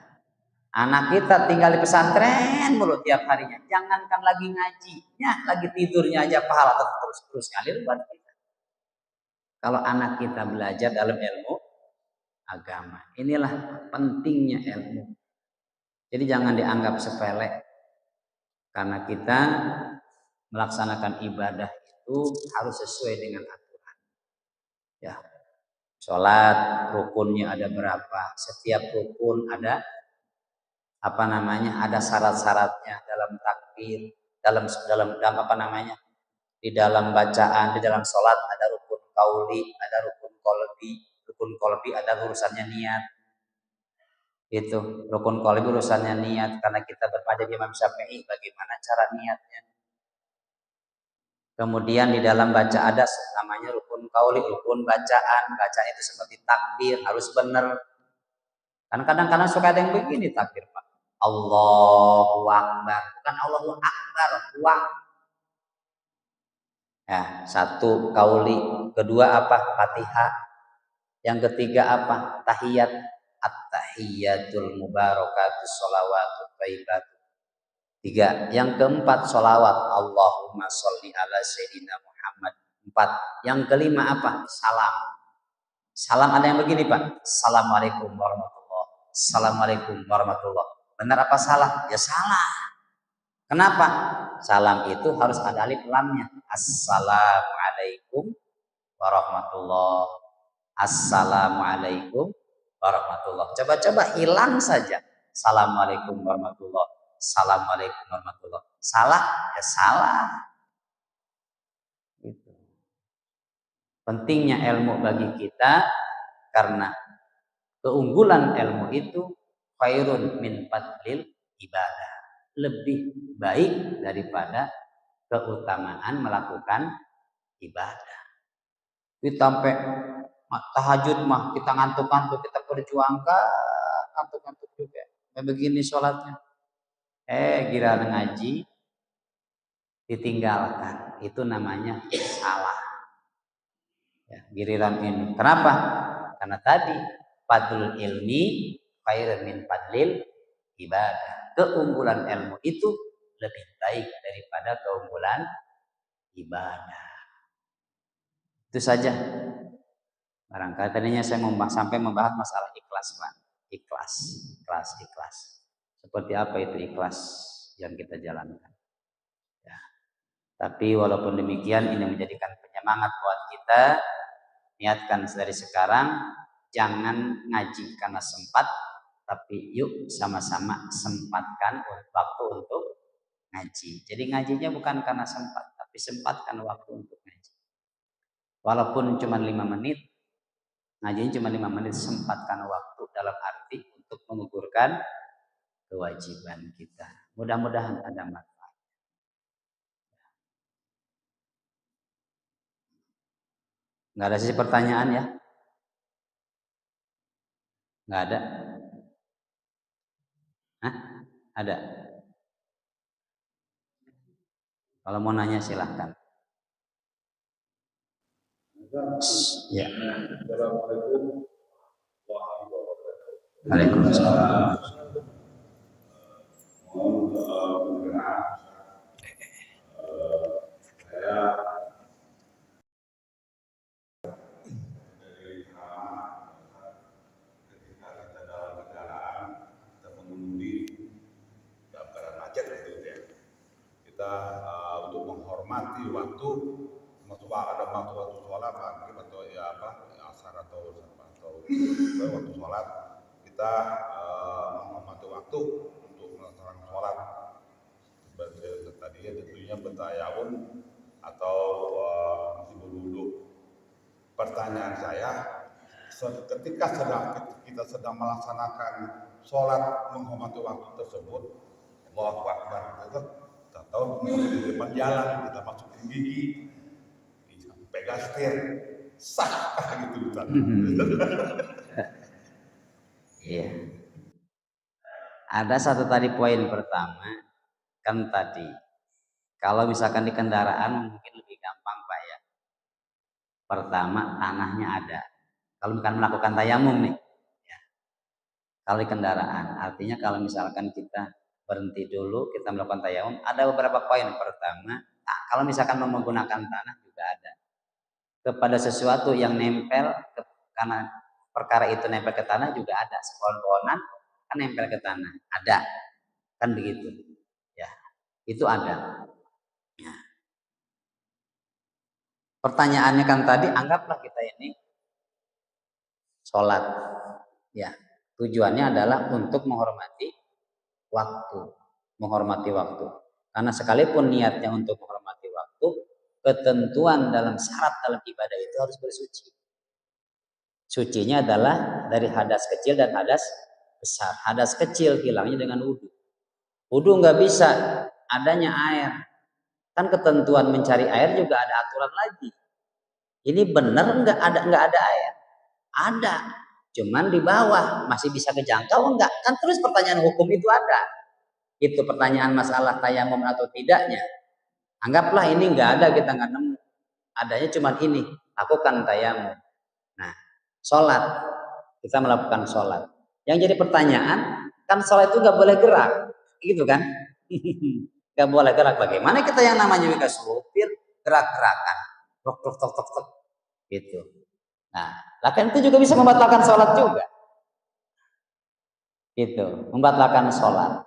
Anak kita tinggal di pesantren mulu tiap harinya. Jangankan lagi ngajinya, lagi tidurnya aja pahala terus ngalir buat kita. Kalau anak kita belajar dalam ilmu agama, inilah pentingnya ilmu. Jadi jangan dianggap sepele. Karena kita melaksanakan ibadah itu harus sesuai dengan aturan. Ya. Sholat rukunnya ada berapa? Setiap rukun ada ada syarat-syaratnya dalam takbir, dalam di dalam bacaan, di dalam sholat ada rukun qauli, ada rukun qalbi ada urusannya niat. Itu rukun qalbi urusannya niat, karena kita berpajak Imam Syafi'i bagaimana cara niatnya. Kemudian di dalam baca ada namanya rukun qauli, rukun bacaan itu seperti takbir harus benar. Kan kadang-kadang suka ada yang begini takbir Pak. Allahu Akbar, bukan Allahu Akbar, wah. Ya, satu qauli, kedua apa? Fatihah. Yang ketiga apa? Tahiyat. At-tahiyatul mubarakatus sholawatut thayyibatut. 3. Yang keempat sholawat. Allahumma sholli ala sayyidina Muhammad. 4. Yang kelima apa? Salam. Salam ada yang begini Pak. Assalamualaikum warahmatullahi. Assalamualaikum warahmatullahi. Benar apa salah? Ya salah. Kenapa? Salam itu harus ada alif lamnya. Assalamualaikum warahmatullahi. Assalamualaikum warahmatullahi. Coba hilang saja. Assalamualaikum warahmatullahi. Assalamualaikum warahmatullahi. Salah? Ya salah. Gitu. Pentingnya ilmu bagi kita karena keunggulan ilmu itu khairun min fadlil ibadah. Lebih baik daripada keutamaan melakukan ibadah. Kita sampai tahajud mah kita ngantuk-ngantuk, kita perjuangkan ngantuk-ngantuk juga. Begini sholatnya. Giliran ngaji ditinggalkan. Itu namanya salah. Ya, giliran ini. Kenapa? Karena tadi fadlul ilmi khairun min fadlil ibadah. Keunggulan ilmu itu lebih baik daripada keunggulan ibadah. Itu saja. Barangkali tadinya saya sampai membahas masalah ikhlas, Pak. Ikhlas. Seperti apa itu ikhlas yang kita jalankan. Ya. Tapi walaupun demikian ini menjadikan penyemangat buat kita. Niatkan dari sekarang, jangan ngaji karena sempat, tapi yuk sama-sama sempatkan waktu untuk ngaji. Jadi ngajinya bukan karena sempat, tapi sempatkan waktu untuk ngaji. Walaupun cuma 5 menit, ngajinya cuma 5 menit, sempatkan waktu dalam arti untuk mengukurkan kewajiban kita. Mudah-mudahan ada manfaat. Nggak ada sisi pertanyaan ya? Nggak ada? Hah? Ada? Kalau mau nanya silahkan. Ya. Waalaikumsalam. Untuk menghormati waktu ada waktu sholat maghrib atau asar atau waktu sholat kita menghormati waktu untuk melaksanakan sholat. Tadinya tentunya bertayamum atau masih berwudu. Pertanyaan saya, ketika kita sedang melaksanakan sholat menghormati waktu tersebut, Allahu Akbar, kita tahu di depan jalan kita masukin gigi, pegang setir, sah gitu kan? Iya. Ada satu tadi poin pertama kan tadi, kalau misalkan di kendaraan mungkin lebih gampang Pak ya. Pertama tanahnya ada. Kalau bukan melakukan tayamum nih, ya. Kalau di kendaraan, artinya kalau misalkan kita berhenti dulu, kita melakukan tayamum, ada beberapa poin. Pertama, kalau misalkan menggunakan tanah juga ada. Kepada sesuatu yang nempel, karena perkara itu nempel ke tanah juga ada. Pohon-pohonan kan nempel ke tanah, ada. Kan begitu. Ya, itu ada. Ya. Pertanyaannya kan tadi, anggaplah kita ini sholat. Ya, tujuannya adalah untuk menghormati waktu. Karena sekalipun niatnya untuk menghormati waktu, ketentuan dalam syarat dalam ibadah itu harus bersuci. Sucinya adalah dari hadas kecil dan hadas besar. Hadas kecil hilangnya dengan wudu. Wudu nggak bisa, adanya air. Kan ketentuan mencari air juga ada aturan lagi. Ini benar nggak ada air? Ada, cuman di bawah masih bisa kejangkau enggak? Kan terus pertanyaan hukum itu ada. Itu pertanyaan masalah tayamum atau tidaknya. Anggaplah ini enggak ada, kita nggak nemu. Adanya cuman ini, lakukan tayamum. Nah, sholat, kita melakukan sholat. Yang jadi pertanyaan, kan sholat itu nggak boleh gerak, gitu kan? Nggak boleh gerak. Bagaimana kita yang namanya juga supir gerak-gerakan, tok, gitu. Nah, lakukan itu juga bisa membatalkan sholat juga. Gitu, membatalkan sholat.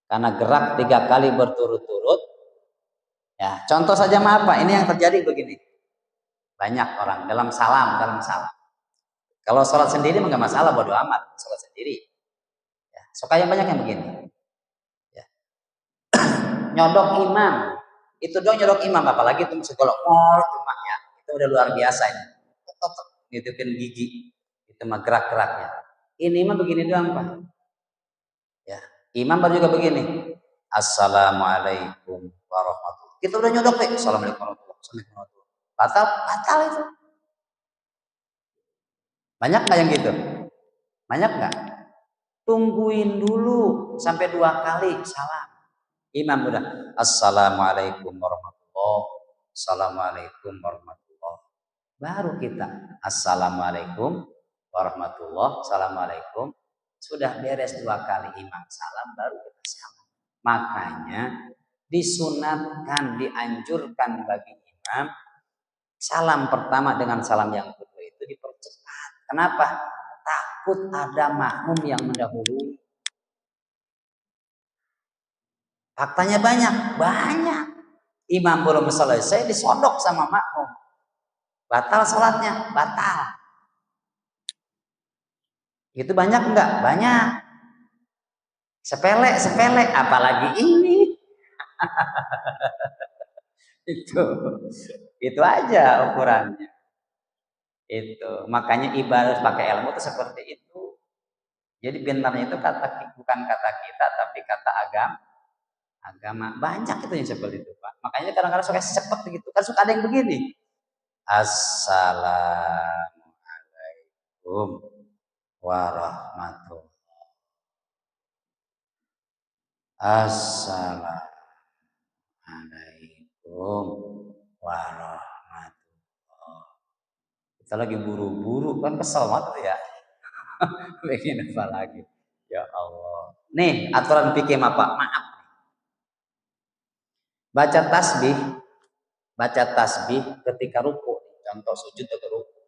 Karena gerak 3 kali berturut-turut. Ya, contoh saja apa? Ini yang terjadi begini. Banyak orang dalam salam. Kalau sholat sendiri nggak masalah, bodo amat. Sholat sendiri. Ya, suka yang banyak yang begini. Ya. Nyodok imam. Itu dong nyodok imam. Apalagi itu segolok cuma ya. Itu udah luar biasa ini. Ngitipin gigi. Itu mah gerak-geraknya. Ini mah begini doang Pak. Ya, imam baru juga begini. Assalamualaikum warahmatullahi. Kita udah nyodok Pak. Assalamualaikum warahmatullahi wabarakatuh. Batal, batal itu. Banyak nggak yang gitu? Banyak nggak? Tungguin dulu sampai 2 kali salam. Imam udah Assalamualaikum warahmatullahi. Assalamualaikum warahmatullahi. Baru kita Assalamualaikum warahmatullahi. Assalamualaikum. Sudah beres 2 kali imam salam baru kita salam. Makanya disunatkan, dianjurkan bagi imam salam pertama dengan salam yang kedua itu dipercepat. Kenapa? Takut ada makmum yang mendahului. Faktanya banyak. Imam belum selesai disodok sama makmum. Batal sholatnya, batal. Itu banyak enggak? Banyak. Sepele, apalagi ini. Itu aja ukurannya. Itu makanya ibadah pakai ilmu itu seperti itu. Jadi benarnya itu bukan kata kita tapi kata agama. Banyak itu yang seperti itu Pak. Makanya kadang-kadang suka cepet begitu. Kan suka ada yang begini. Assalamualaikum warahmatullahi. Assalamualaikum warahmatullahi. Kita lagi buru-buru kan kesel banget ya. Bikin apa lagi? Ya Allah. Nih aturan fikih Pak, maaf. Baca tasbih ketika ruku, contoh sujud atau ruku.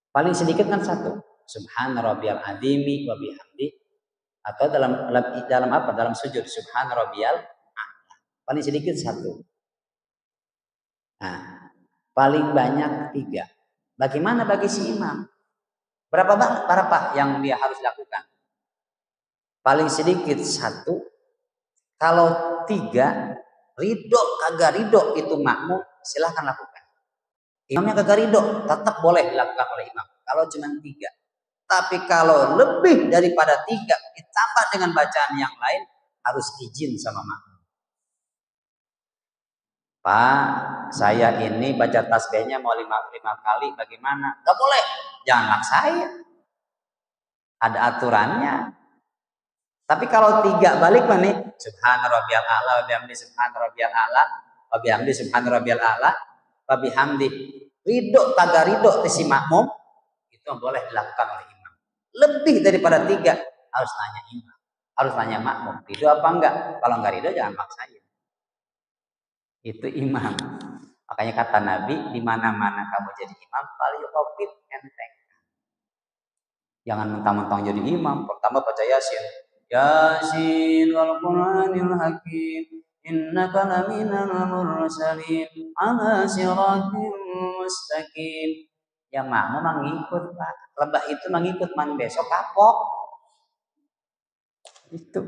Paling sedikit kan 1. Subhana rabbiyal azimi wa bihamdi. Atau dalam apa? Dalam sujud subhana rabbiyal a'la. Paling sedikit 1. Nah, paling banyak 3. Bagaimana bagi si imam? Berapa yang dia harus lakukan? Paling sedikit 1. Kalau 3, ridho kagak ridho itu makmum, silahkan lakukan. Imamnya kagak ridho, tetap boleh dilakukan oleh imam. Kalau cuma 3. Tapi kalau lebih daripada 3 ditambah dengan bacaan yang lain harus izin sama makmum. Pak, saya ini baca tasbihnya mau 5 kali, bagaimana? Gak boleh, jangan maksain. Ada aturannya. Tapi kalau 3 balik nih, subhana rabbiyal a'la wa bihamdi subhana rabbiyal a'la wa bihamdi subhana rabbiyal a'la wa bihamdi. Ridho kagak ridho si makmum itu boleh dilakukan oleh imam. Lebih daripada 3 harus nanya imam, harus nanya makmum. Ridho apa enggak? Kalau enggak ridho jangan maksain. Itu imam. Makanya kata Nabi, di mana-mana kamu jadi imam, falyukhafif enteng. Jangan mentang-mentang jadi imam, pertama baca Yasin. Yasin wal Qur'anil Hakim, innaka laminal mursalin ala siratim mustaqim. Ya makmum mengikut Pak. Lebah itu mengikut man besok kapok. Itu.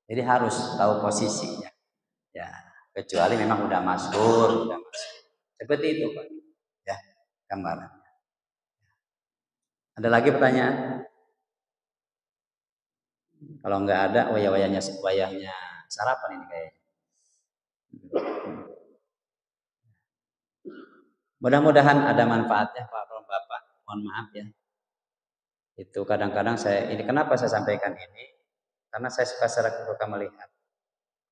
Jadi harus tahu posisinya. Ya, kecuali memang udah masyhur. Seperti itu Pak. Ya, gambaran. Ada lagi pertanyaan? Kalau nggak ada, wayahnya sarapan ini kayaknya. Mudah-mudahan ada manfaatnya Pak Bapak. Mohon maaf ya. Itu kadang-kadang kenapa saya sampaikan ini? Karena saya suka melihat.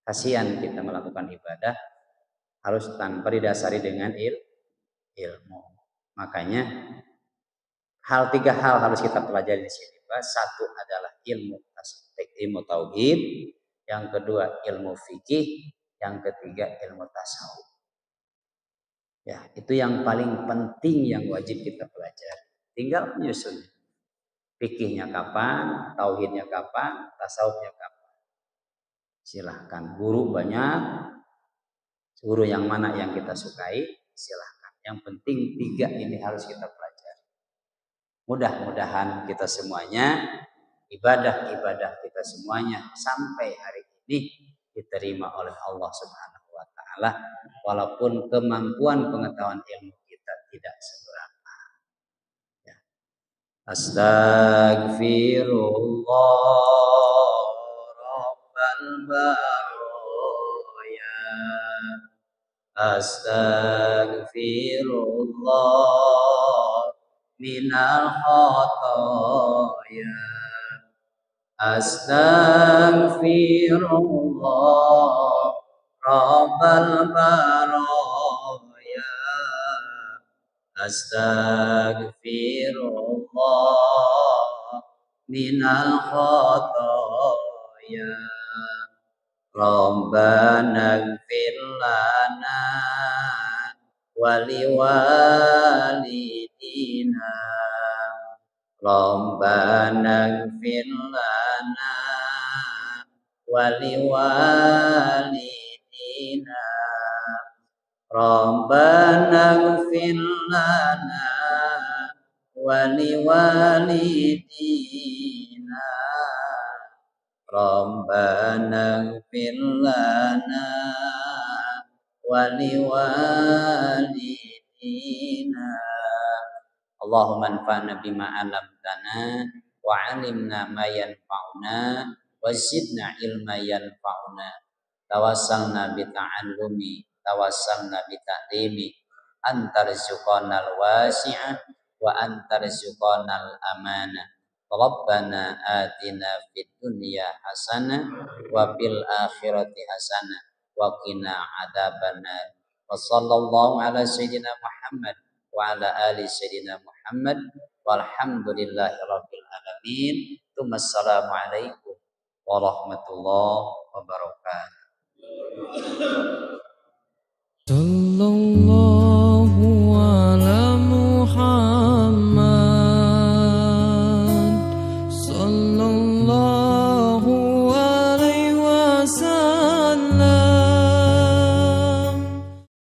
Kasihan kita melakukan ibadah harus tanpa didasari dengan ilmu. Makanya 3 hal harus kita pelajari di sini. 1 adalah ilmu tauhid, yang kedua ilmu fikih, yang ketiga ilmu tasawuf. Ya, itu yang paling penting yang wajib kita pelajari. Tinggal menyusun. Fikihnya kapan, tauhidnya kapan, tasawufnya kapan. Silahkan. Guru banyak. Guru yang mana yang kita sukai, silahkan. Yang penting 3 ini harus kita pelajari. Mudah-mudahan kita semuanya, ibadah-ibadah kita semuanya sampai hari ini diterima oleh Allah Subhanahu wa Ta'ala, walaupun kemampuan pengetahuan ilmu kita tidak seberapa. Ya. Astaghfirullah Rabbal baraya. Astaghfirullah minal khotoya. Astaghfirullah Rabbal baraya. Astaghfirullah minal khotoya. Rabbana ighfir lana wali walidina. Rabbana ighfir lana wali walidina. Rabbana ighfir lana wali walidina. Rabbana ighfir lana wali walidina. Allahumma anfa'na bima 'allamtana wa 'allimna ma yanfa'una wa zidna ilma yanfa'una. Tawassalna bi ta'allumi, tawassalna bi ta'limi, antarzuqanal wasi'ah wa antarzuqanal amanah. Rabbana atina fid dunya hasanah wa fil akhirati hasanah wa qina adzabannar. Wa sallallahu ala sayyidina Muhammad wa ala ali sayyidina Muhammad walhamdulillahi rabbil alamin. Assalamu alaikum warahmatullahi wabarakatuh. Sallallahu ala Muhammad